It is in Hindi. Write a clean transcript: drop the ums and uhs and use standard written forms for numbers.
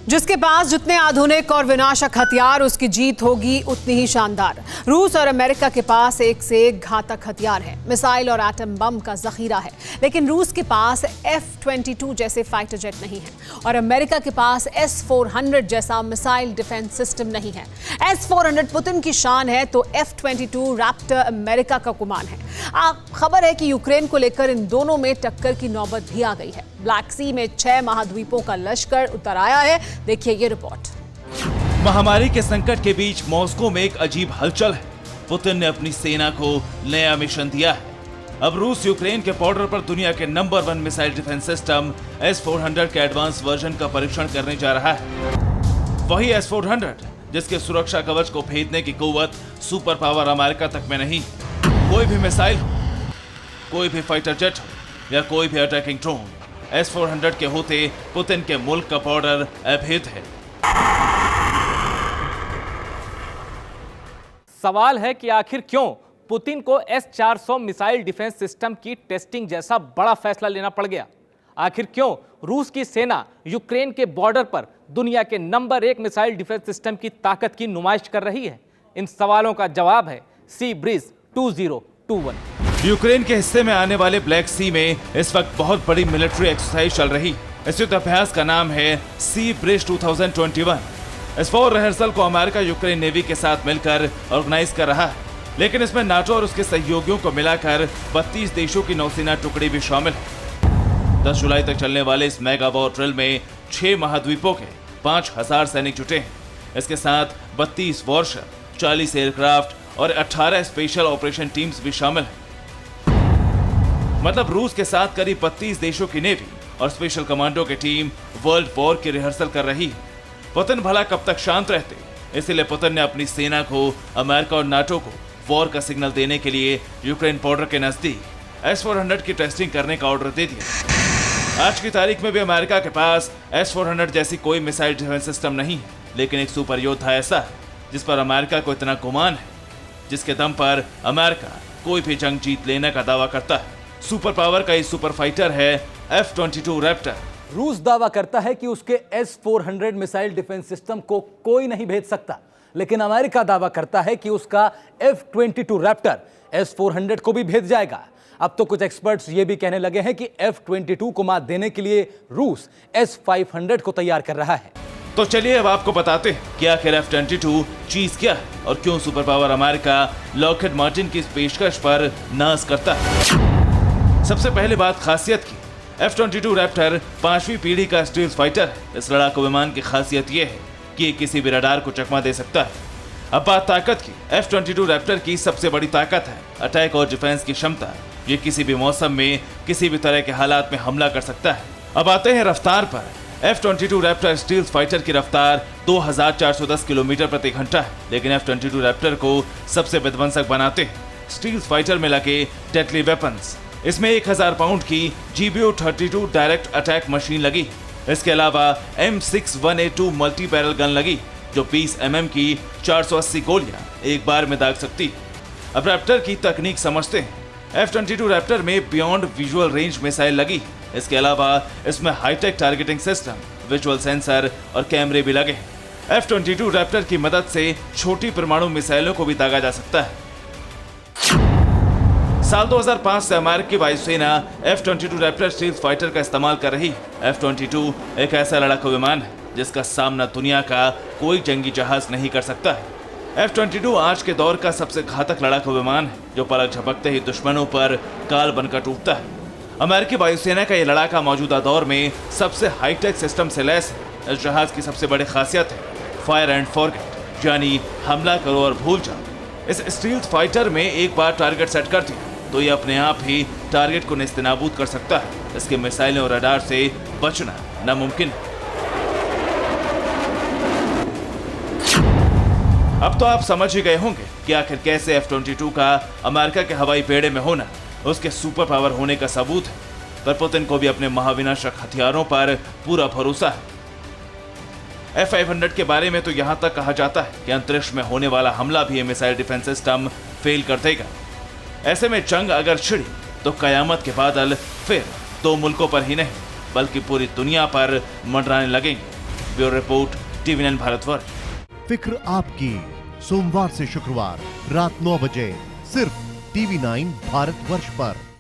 जिसके पास जितने आधुनिक और विनाशक हथियार, उसकी जीत होगी उतनी ही शानदार। रूस और अमेरिका के पास एक से एक घातक हथियार है, मिसाइल और एटम बम का जखीरा है, लेकिन रूस के पास F-22 जैसे फाइटर जेट नहीं है और अमेरिका के पास S-400 जैसा मिसाइल डिफेंस सिस्टम नहीं है। S-400 पुतिन की शान है तो F-22 रैप्टर अमेरिका का गुमान है। खबर है कि यूक्रेन को लेकर इन दोनों में टक्कर की नौबत भी आ गई है। ब्लैक सी में 6 महाद्वीपों का लश्कर उतर आया है। देखिए ये रिपोर्ट। महामारी के संकट के बीच मॉस्को में एक अजीब हलचल है। पुतिन ने अपनी सेना को नया मिशन दिया है। अब रूस यूक्रेन के बॉर्डर पर दुनिया के number 1 missile defence system S-400 के एडवांस वर्जन का परीक्षण करने जा रहा है। वही S-400 जिसके सुरक्षा कवच को भेदने की कुव्वत सुपर पावर अमेरिका तक में नहीं। कोई भी मिसाइल हो, कोई भी फाइटर जेट हो या कोई भी अटैकिंग ड्रोन, S-400 के होते पुतिन के मुल्क का बॉर्डर अभेद है। सवाल है कि आखिर क्यों पुतिन को S-400 मिसाइल डिफेंस सिस्टम की टेस्टिंग जैसा बड़ा फैसला लेना पड़ गया। आखिर क्यों रूस की सेना यूक्रेन के बॉर्डर पर दुनिया के नंबर 1 मिसाइल डिफेंस सिस्टम की ताकत की नुमाइश कर रही है? इन सवालों का जवाब है सी ब्रीज 2021। यूक्रेन के हिस्से में आने वाले ब्लैक सी में इस वक्त बहुत बड़ी मिलिट्री एक्सरसाइज चल रही। इस युद्ध अभ्यास का नाम है सी ब्रिज 2021। इस वॉर रिहर्सल को अमेरिका यूक्रेन नेवी के साथ मिलकर ऑर्गेनाइज कर रहा है, लेकिन इसमें नाटो और उसके सहयोगियों को मिलाकर 32 देशों की नौसेना टुकड़ी भी शामिल है। 10 जुलाई तक चलने वाले इस मेगा वॉर ड्रिल में 6 महाद्वीपों के 5000 सैनिक जुटे हैं। इसके साथ 32 वॉरशिप, 40 एयरक्राफ्ट और 18 स्पेशल ऑपरेशन टीम्स भी शामिल हैं। मतलब रूस के साथ करीब 32 देशों की नेवी और स्पेशल कमांडो की टीम वर्ल्ड वॉर की रिहर्सल कर रही है। पुतिन भला कब तक शांत रहते, इसीलिए पुतिन ने अपनी सेना को अमेरिका और नाटो को वॉर का सिग्नल देने के लिए यूक्रेन बॉर्डर के नजदीक S-400 की टेस्टिंग करने का ऑर्डर दे दिया। आज की तारीख में भी अमेरिका के पास S-400 जैसी कोई मिसाइल डिफेंस सिस्टम नहीं है, लेकिन एक सुपर योद्धा ऐसा है जिस पर अमेरिका को इतना गुमान है, जिसके दम पर अमेरिका कोई भी जंग जीत लेने का दावा करता है। सुपर पावर का ये सुपर फाइटर है F-22 रैप्टर। रूस दावा करता है कि उसके S-400 मिसाइल डिफेंस सिस्टम को कोई नहीं भेज सकता, लेकिन अमेरिका दावा करता है कि उसका F-22 रैप्टर S-400 को भी भेज जाएगा। अब तो कुछ एक्सपर्ट्स ये भी कहने लगे हैं कि F-22 को मात देने के लिए रूस S-500 को तैयार कर रहा है। तो चलिए अब आपको बताते हैं कि आखिर F-22 चीज क्या है और क्यों super power America Lockheed Martin की इस पेशकश पर नाज करता है। सबसे पहले बात खासियत की। F-22 रैप्टर 5वीं पीढ़ी का स्टील्थ फाइटर है। इस लड़ाकू विमान की खासियत यह है कि ये किसी भी रडार को चकमा दे सकता है। अब बात ताकत की। F-22 रैप्टर की सबसे बड़ी ताकत है अटैक और डिफेंस की क्षमता। ये किसी भी मौसम में किसी भी तरह के हालात में हमला कर सकता है। अब आते हैं रफ्तार पर। F-22 रैप्टर स्टील्थ फाइटर की रफ्तार 2410 किलोमीटर प्रति घंटा है, लेकिन F-22 रैप्टर को सबसे विध्वंसक बनाते हैं स्टील्थ फाइटर में लगे डेडली वेपन्स। इसमें 1000 पाउंड की GBU-32 डायरेक्ट अटैक मशीन लगी। इसके अलावा M61A2 मल्टी बैरल गन लगी, जो 20 mm की 480 गोलियां एक बार में दाग सकती है। अब रैप्टर की तकनीक समझते हैं। F-22 रैप्टर में बियॉन्ड विजुअल रेंज मिसाइल लगी। इसके अलावा इसमें hi-tech targeting system, visual sensor और कैमरे भी लगे हैं। F-22 रैप्टर की मदद से छोटी परमाणु मिसाइलों को भी दागा जा सकता है। साल 2005 से अमेरिकी वायुसेना F-22 रैप्टर स्टील्थ फाइटर का इस्तेमाल कर रही है। F-22 एक ऐसा लड़ाकू विमान है जिसका सामना दुनिया का कोई जंगी जहाज नहीं कर सकता है। F-22 आज के दौर का सबसे घातक लड़ाकू विमान है, जो पलक झपकते ही दुश्मनों पर काल बनकर टूटता है। अमेरिकी वायुसेना का यह लड़ाका मौजूदा दौर में सबसे हाईटेक सिस्टम से लैस है। इस जहाज की सबसे बड़ी खासियत है फायर एंड फॉरगेट, यानी हमला करो और भूल जाओ। इस स्टील्थ फाइटर में एक बार टारगेट सेट कर दिया तो ये अपने आप ही टारगेट को नेस्तनाबूद कर सकता है। इसके मिसाइलें और रडार से बचना नामुमकिन है। अब तो आप समझ ही गए होंगे कि आखिर कैसे F-22 का अमेरिका के हवाई बेड़े में होना उसके सुपर पावर होने का सबूत है। पर पुतिन को भी अपने महाविनाशक हथियारों पर पूरा भरोसा है। F-500 के बारे में तो यहां तक कहा जाता है कि अंतरिक्ष में होने वाला हमला भी ये मिसाइल डिफेंस सिस्टम फेल कर देगा। ऐसे में जंग अगर छिड़ी तो कयामत के बादल फिर 2 मुल्कों पर ही नहीं बल्कि पूरी दुनिया पर मंडराने लगेंगे। Bureau report, TV9 Bharatvarsh. फिक्र आपकी, सोमवार से शुक्रवार रात 9 बजे सिर्फ TV9 भारतवर्ष पर।